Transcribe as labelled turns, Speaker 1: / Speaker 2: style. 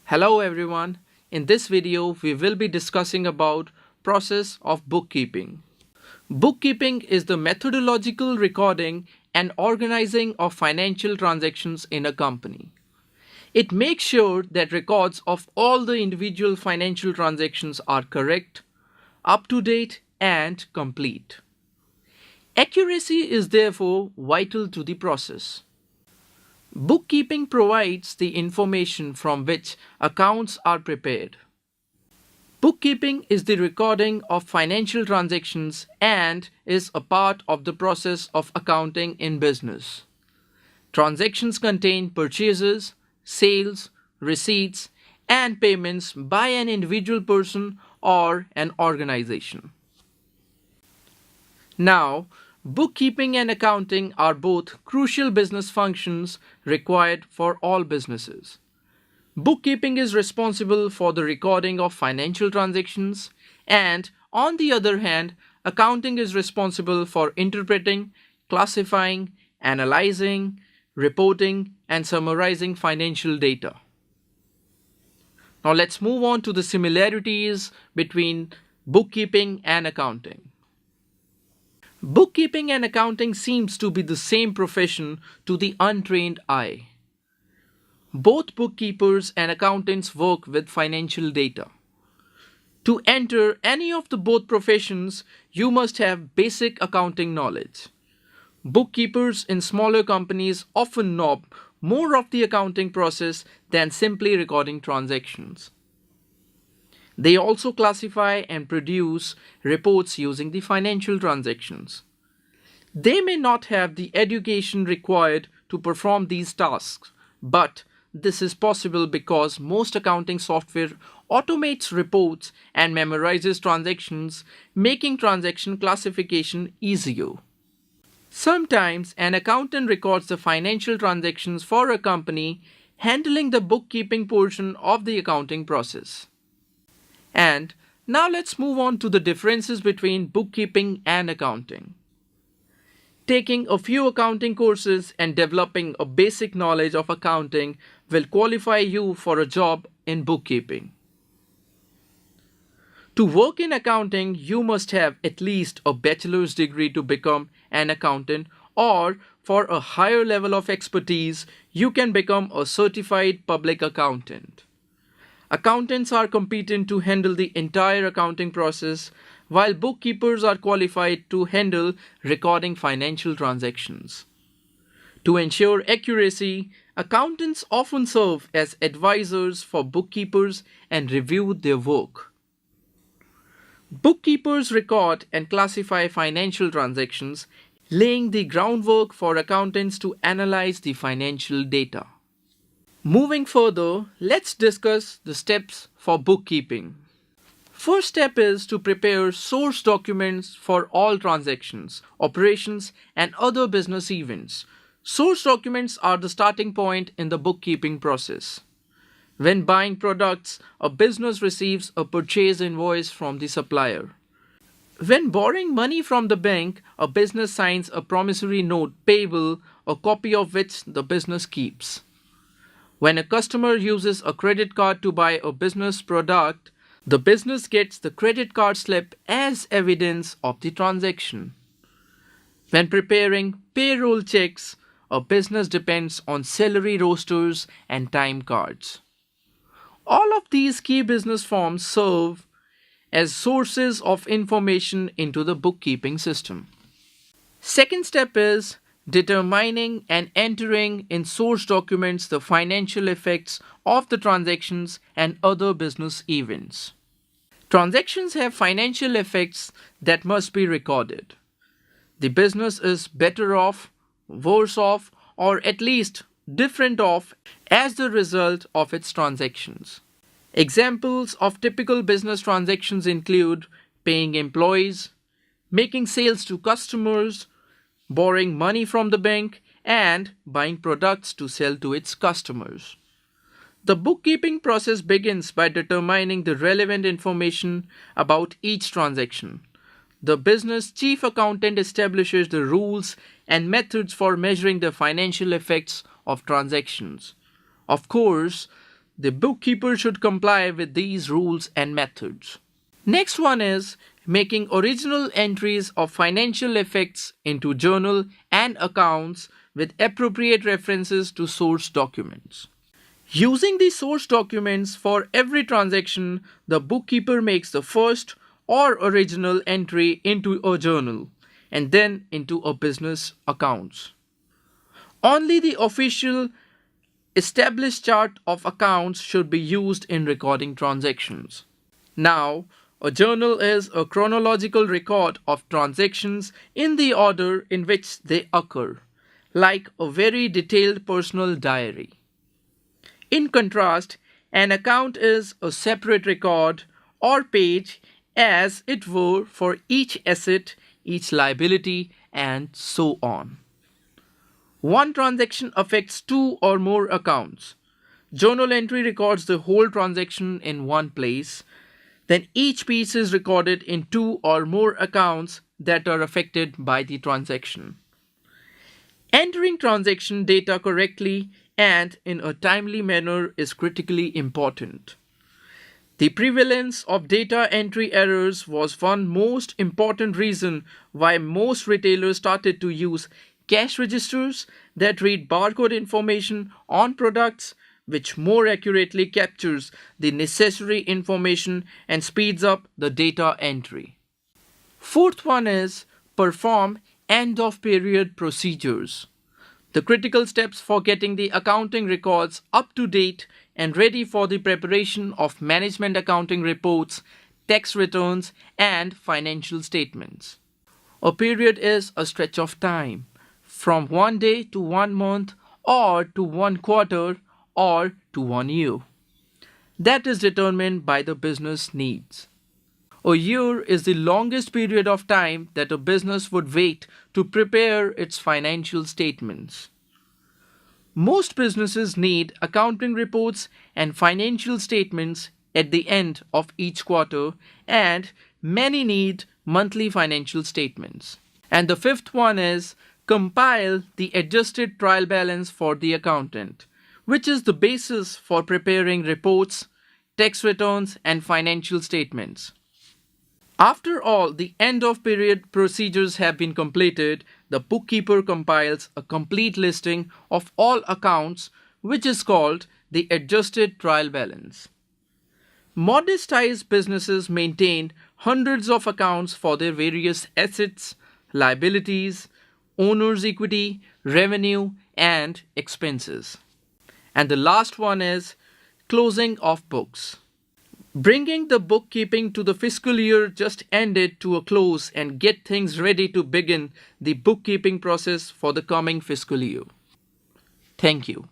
Speaker 1: Hello everyone. In this video, we will be discussing about process of bookkeeping. Bookkeeping is the methodological recording and organizing of financial transactions in a company. It makes sure that records of all the individual financial transactions are correct, up to date, and complete. Accuracy is therefore vital to the process. Bookkeeping provides the information from which accounts are prepared. Bookkeeping is the recording of financial transactions and is a part of the process of accounting in business. Transactions contain purchases, sales, receipts, and payments by an individual person or an organization. Now, bookkeeping and accounting are both crucial business functions required for all businesses. Bookkeeping is responsible for the recording of financial transactions, and on the other hand, accounting is responsible for interpreting, classifying, analyzing, reporting, and summarizing financial data. Now let's move on to the similarities between bookkeeping and accounting. Bookkeeping and accounting seems to be the same profession to the untrained eye. Both bookkeepers and accountants work with financial data. To enter any of the both professions, you must have basic accounting knowledge. Bookkeepers in smaller companies often know more of the accounting process than simply recording transactions. They also classify and produce reports using the financial transactions. They may not have the education required to perform these tasks, but this is possible because most accounting software automates reports and memorizes transactions, making transaction classification easier. Sometimes an accountant records the financial transactions for a company, handling the bookkeeping portion of the accounting process. And now let's move on to the differences between bookkeeping and accounting. Taking a few accounting courses and developing a basic knowledge of accounting will qualify you for a job in bookkeeping. To work in accounting, you must have at least a bachelor's degree to become an accountant, or for a higher level of expertise, you can become a certified public accountant. Accountants are competent to handle the entire accounting process, while bookkeepers are qualified to handle recording financial transactions. To ensure accuracy, accountants often serve as advisors for bookkeepers and review their work. Bookkeepers record and classify financial transactions, laying the groundwork for accountants to analyze the financial data. Moving further, let's discuss the steps for bookkeeping. First step is to prepare source documents for all transactions, operations, and other business events. Source documents are the starting point in the bookkeeping process. When buying products, a business receives a purchase invoice from the supplier. When borrowing money from the bank, a business signs a promissory note payable, a copy of which the business keeps. When a customer uses a credit card to buy a business product, the business gets the credit card slip as evidence of the transaction. When preparing payroll checks, a business depends on salary rosters and time cards. All of these key business forms serve as sources of information into the bookkeeping system. Second step is determining and entering in source documents the financial effects of the transactions and other business events. Transactions have financial effects that must be recorded. The business is better off, worse off, or at least different off as the result of its transactions. Examples of typical business transactions include paying employees, making sales to customers, borrowing money from the bank, and buying products to sell to its customers. The bookkeeping process begins by determining the relevant information about each transaction. The business chief accountant establishes the rules and methods for measuring the financial effects of transactions. Of course, the bookkeeper should comply with these rules and methods. Next one is making original entries of financial effects into journal and accounts with appropriate references to source documents. Using the source documents for every transaction, the bookkeeper makes the first or original entry into a journal and then into a business accounts. Only the official established chart of accounts should be used in recording transactions. Now, a journal is a chronological record of transactions in the order in which they occur, like a very detailed personal diary. In contrast, an account is a separate record or page, as it were, for each asset, each liability, and so on. One transaction affects two or more accounts. Journal entry records the whole transaction in one place. Then each piece is recorded in two or more accounts that are affected by the transaction. Entering transaction data correctly and in a timely manner is critically important. The prevalence of data entry errors was one most important reason why most retailers started to use cash registers that read barcode information on products, which more accurately captures the necessary information and speeds up the data entry. Fourth one is perform end of period procedures. The critical steps for getting the accounting records up to date and ready for the preparation of management accounting reports, tax returns, and financial statements. A period is a stretch of time, from 1 day to 1 month, or to 1 quarter, or to 1 year. That is determined by the business needs. A year is the longest period of time that a business would wait to prepare its financial statements. Most businesses need accounting reports and financial statements at the end of each quarter, and many need monthly financial statements. And the fifth one is compile the adjusted trial balance for the accountant, which is the basis for preparing reports, tax returns, and financial statements. After all the end of period procedures have been completed, the bookkeeper compiles a complete listing of all accounts, which is called the adjusted trial balance. Modest-sized businesses maintain hundreds of accounts for their various assets, liabilities, owner's equity, revenue, and expenses. And the last one is closing of books. Bringing the bookkeeping to the fiscal year just ended to a close and get things ready to begin the bookkeeping process for the coming fiscal year. Thank you.